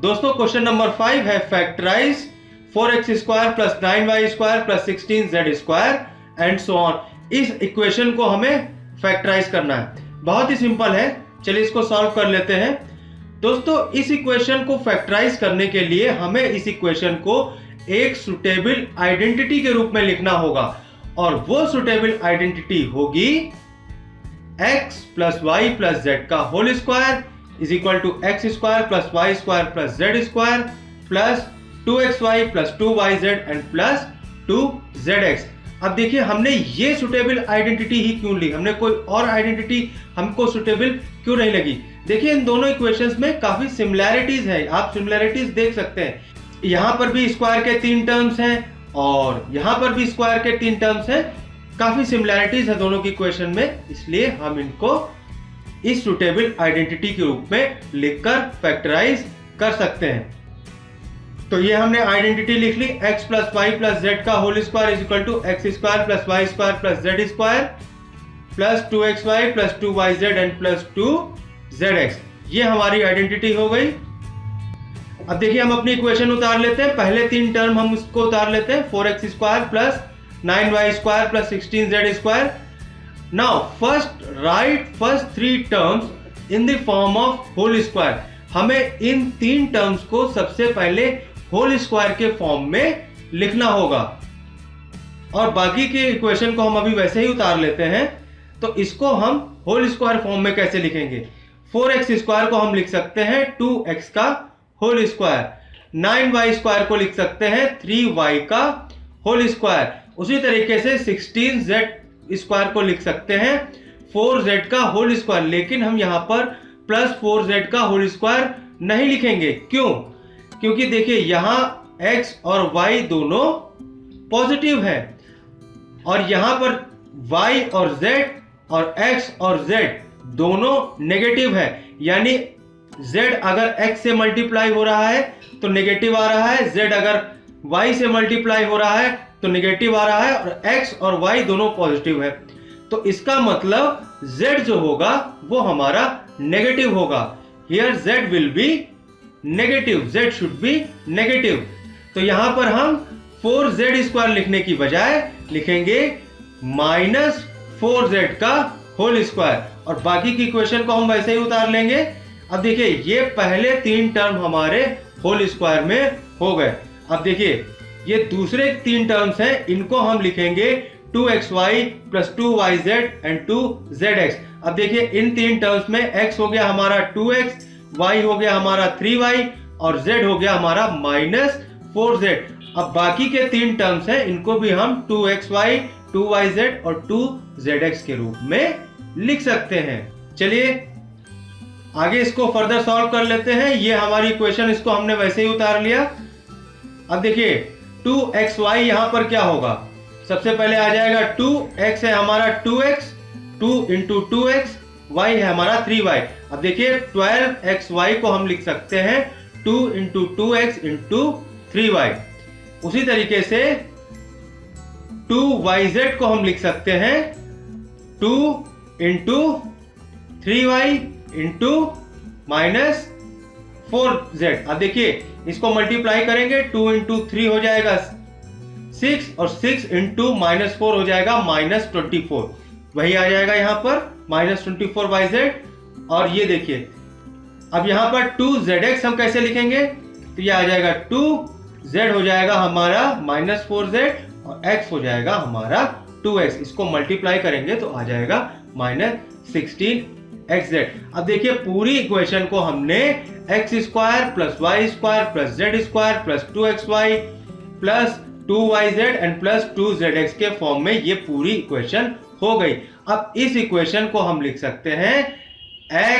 दोस्तों question number 5 है factorise 4x square plus 9y square plus 16z square and so on. इस equation को हमें फैक्टराइज करना है। बहुत ही सिंपल है, चलिए इसको सॉल्व कर लेते हैं। दोस्तों इस इक्वेशन को फैक्टराइज करने के लिए हमें इस इक्वेशन को एक सुटेबल आइडेंटिटी के रूप में लिखना होगा और वो सुटेबल आइडेंटिटी होगी x plus Y plus Z का whole square is equal to x square plus Y square plus Z square plus 2xy plus 2yz and plus 2zx। अब देखिए हमने ये सुटेबल आइडेंटिटी ही क्यों ली, हमने कोई और आइडेंटिटी हमको सुटेबल क्यों नहीं लगी। देखिए इन दोनों इक्वेशंस में काफी सिमिलैरिटीज है, आप सिमिलैरिटीज देख सकते हैं। यहां पर भी स्क्वायर के 3 टर्म्स हैं और यहां पर भी स्क्वायर के 3 टर्म्स हैं। काफी सिमिलैरिटीज है दोनों की इक्वेशन में, इसलिए हम इनको इस सुटेबल आइडेंटिटी के रूप में लिखकर फैक्टराइज कर सकते हैं। तो ये हमने आइडेंटिटी लिख ली, x plus Y plus Z का whole square is equal to x square plus Y square plus Z square plus 2xy plus 2yz and plus 2zx। ये हमारी आइडेंटिटी हो गई। अब देखिए हम अपनी इक्वेशन उतार लेते हैं। पहले 3 टर्म हम उसको उतार लेते हैं, 4x square plus 9y square plus 16z square. Now first write first 3 terms in the form of whole square. हमें इन 3 टर्म्स को सबसे पहले होल स्क्वायर के फॉर्म में लिखना होगा और बाकी के इक्वेशन को हम अभी वैसे ही उतार लेते हैं। तो इसको हम होल स्क्वायर फॉर्म में कैसे लिखेंगे? 4x स्क्वायर को हम लिख सकते हैं 2x का होल स्क्वायर, 9y स्क्वायर को लिख सकते हैं 3y का होल स्क्वायर। उसी तरीके से 16z स्क्वायर को लिख सकते हैं 4z का होल स्क्वायर, लेकिन हम यहां पर प्लस 4z का होल स्क्वायर नहीं लिखेंगे। क्यों? क्योंकि देखिए यहां x और y दोनों पॉजिटिव है और यहां पर y और z और x और z दोनों नेगेटिव है। यानी z अगर x से मल्टीप्लाई हो रहा है तो नेगेटिव आ रहा है, z अगर y से मल्टीप्लाई हो रहा है तो नेगेटिव आ रहा है और x और y दोनों पॉजिटिव है। तो इसका मतलब z जो होगा वो हमारा नेगेटिव होगा। Here z will be negative, z should be negative. तो यहां पर हम 4z स्क्वायर लिखने की बजाय लिखेंगे माइनस 4z का होल स्क्वायर और बाकी की इक्वेशन को हम वैसे ही उतार लेंगे। अब देखिए ये पहले 3 टर्म हमारे होल स्क्वायर में हो गए। अब देखिए ये दूसरे 3 टर्म्स हैं, इनको हम लिखेंगे 2xy plus 2yz and 2zx। अब देखिए इन 3 टर्म्स में x हो गया हमारा 2x, y हो गया हमारा 3y और z हो गया हमारा माइनस 4z। अब बाकी के 3 टर्म्स हैं, इनको भी हम 2xy 2yz और 2zx के रूप में लिख सकते हैं। चलिए आगे इसको फर्दर सॉल्व कर लेते हैं। ये हमारी इक्वेशन, इसको हमने वैसे ही उतार लिया। अब देखिए 2xy यहां पर क्या होगा? सबसे पहले आ जाएगा 2x है हमारा 2x, 2 इंटू 2x, y है हमारा 3y। अब देखिए 12xy को हम लिख सकते हैं 2 इंटू 2x इंटू 3y। उसी तरीके से 2yz को हम लिख सकते हैं 2 into 3y into minus 4z। अब देखिए इसको मल्टीप्लाई करेंगे, 2 इंटू 3 हो जाएगा 6 और 6 इंटू माइनस 4 हो जाएगा माइनस 24। वही आ जाएगा यहाँ पर माइनस 24yz। और ये देखिए अब यहाँ पर 2zx हम कैसे लिखेंगे? तो ये आ जाएगा 2z हो जाएगा हमारा माइनस 4z और x हो जाएगा हमारा 2x। इसको मल्टीप्लाई करेंगे तो आ जाएगा माइनस 16xz। अब देखिए पूरी इक्वेशन को हमने x square plus Y square plus Z square plus 2xy plus 2yz and plus 2zx के फॉर्म में ये पूरी इक्वेशन हो गई। अब इस इक्वेशन को हम लिख सकते हैं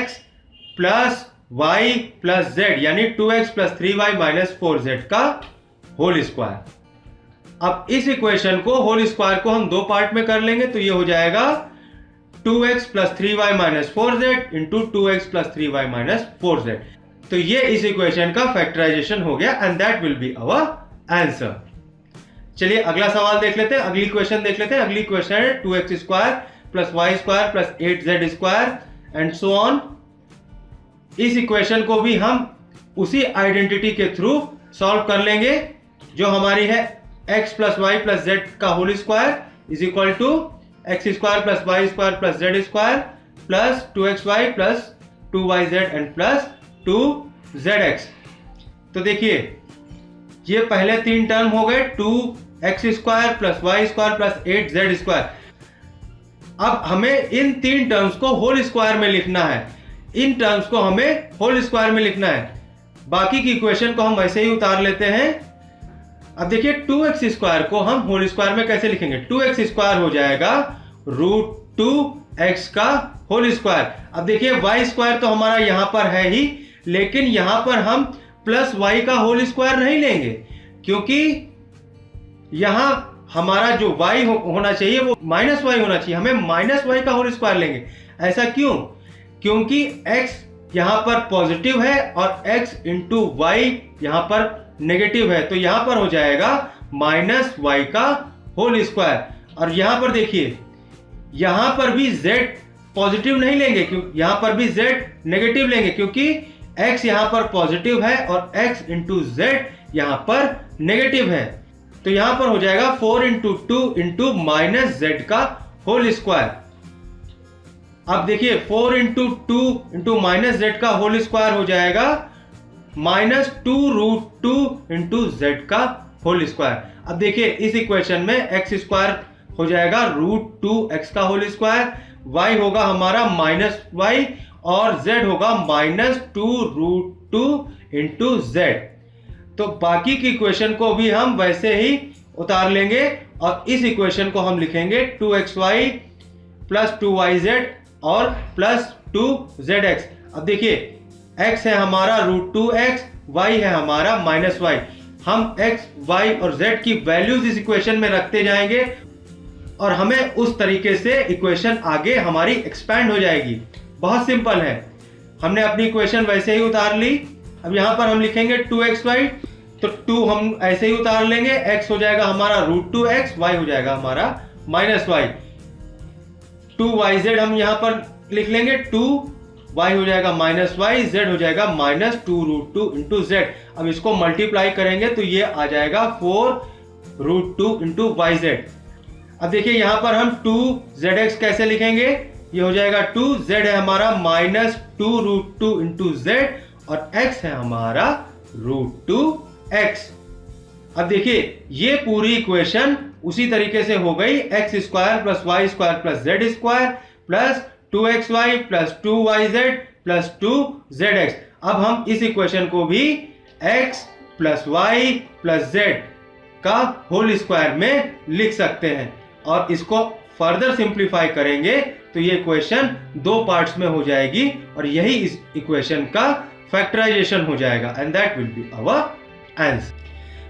x plus y plus z यानी 2x plus 3y minus 4z का होल स्क्वायर। अब इस इक्वेशन को होल स्क्वायर को हम 2 पार्ट में कर लेंगे तो ये हो जाएगा 2x plus 3y minus 4z into 2x plus 3y minus 4z। तो ये इस इक्वेशन का फैक्टराइजेशन हो गया and that will be our answer. चलिए अगला सवाल देख लेते हैं, अगली क्वेश्चन देख लेते हैं। अगली क्वेश्चन है 2x square plus Y square plus 8z square and so on. इस इक्वेशन को भी हम उसी आइडेंटिटी के थ्रू सॉल्व कर लेंगे जो हमारी है x plus Y plus Z का whole square is equal to x square plus Y square plus Z square plus 2xy plus 2yz and plus 2zx। तो देखिए ये पहले 3 टर्म हो गए 2x square plus Y square plus 8z square. अब हमें इन 3 टर्म्स को होल स्क्वायर में लिखना है, इन टर्म्स को हमें होल स्क्वायर में लिखना है। बाकी की इक्वेशन को हम ऐसे ही उतार लेते हैं। अब देखिए 2x स्क्वायर को हम होल स्क्वायर में कैसे लिखेंगे, 2x स्क्वायर हो जाएगा रूट 2x का होल स्क्वायर। अब देखिए y स्क्वायर तो हमारा यहां पर है ही, लेकिन यहां पर हम प्लस y का होल स्क्वायर नहीं लेंगे, क्योंकि यहां हमारा जो y होना चाहिए वो माइनस y होना चाहिए, हमें माइनस y का होल स्क्वायर लेंगे। ऐसा क्यों? क्योंकि x यहां पर पॉजिटिव है और x इंटू वाई यहां पर नेगेटिव है, तो यहां पर हो जाएगा माइनस y का होल स्क्वायर। और यहां पर देखिए यहां पर भी z पॉजिटिव नहीं लेंगे, क्योंकि यहां पर भी z नेगेटिव लेंगे, क्योंकि x यहां पर पॉजिटिव है और x इंटू जेड यहां पर नेगेटिव है। तो यहां पर हो जाएगा 4 इंटू 2 इंटू माइनस जेड का होल स्क्वायर। अब देखिए 4 इंटू 2 इंटू माइनस जेड का होल स्क्वायर हो जाएगा माइनस 2 रूट 2 इंटू जेड का होल स्क्वायर। अब देखिए इस इक्वेशन में एक्स स्क्वायर हो जाएगा रूट 2x का होल स्क्वायर, y होगा हमारा माइनस वाई और z होगा माइनस 2 रूट 2 इंटू जेड। तो बाकी की इक्वेशन को भी हम वैसे ही उतार लेंगे और इस इक्वेशन को हम लिखेंगे 2xy प्लस 2yz और प्लस 2zx। अब देखिए x है हमारा रूट 2x, y है हमारा माइनस वाई। हम x, y और z की वैल्यूज इस इक्वेशन में रखते जाएंगे और हमें उस तरीके से इक्वेशन आगे हमारी एक्सपैंड हो जाएगी। बहुत सिंपल है, हमने अपनी इक्वेशन वैसे ही उतार ली। अब यहां पर हम लिखेंगे 2xy, तो 2 हम ऐसे ही उतार लेंगे, x हो जाएगा हमारा रूट 2x, y हो जाएगा हमारा माइनस वाई। 2yz हम यहां पर लिख लेंगे, 2y हो जाएगा माइनस वाई, z हो जाएगा माइनस 2 रूट 2 इंटू जेड। अब इसको मल्टीप्लाई करेंगे तो ये आ जाएगा 4 रूट 2 इंटू वाई जेड। अब देखिए यहां पर हम 2zx कैसे लिखेंगे, ये हो जाएगा 2z है हमारा माइनस 2 रूट 2 इंटू जेड और x है हमारा रूट 2x। अब देखिए ये पूरी इक्वेशन उसी तरीके से हो गई, X square plus Y square plus Z square plus 2xy plus 2yz plus 2zx। अब हम इस इक्वेशन को भी x plus Y plus Z का होल स्क्वायर में लिख सकते हैं और इसको फर्दर सिंप्लीफाई करेंगे तो ये इक्वेशन 2 पार्ट्स में हो जाएगी और यही इस इक्वेशन का फैक्टराइजेशन हो जाएगा and that will be our answer.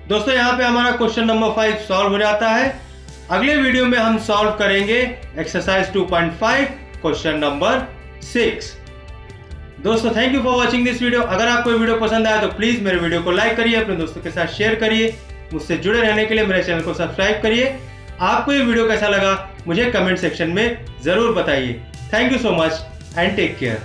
दोस्तों यहाँ पे हमारा क्वेश्चन नंबर 5 सॉल्व हो जाता है। अगले वीडियो में हम सॉल्व करेंगे एक्सरसाइज 2.5 क्वेश्चन नंबर 6। दोस्तों thank you for watching this video. अगर आपको वीडियो पसंद आया तो प्लीज मेरे वीडियो को लाइक करिए, अपने दोस्तों के साथ शेयर करिए, मुझसे जुड़े रहने के लिए मेरे चैनल को सब्सक्राइब करिए। आपको ये वीडियो कैसा लगा मुझे कमेंट सेक्शन में जरूर बताइए। Thank you so much and take care.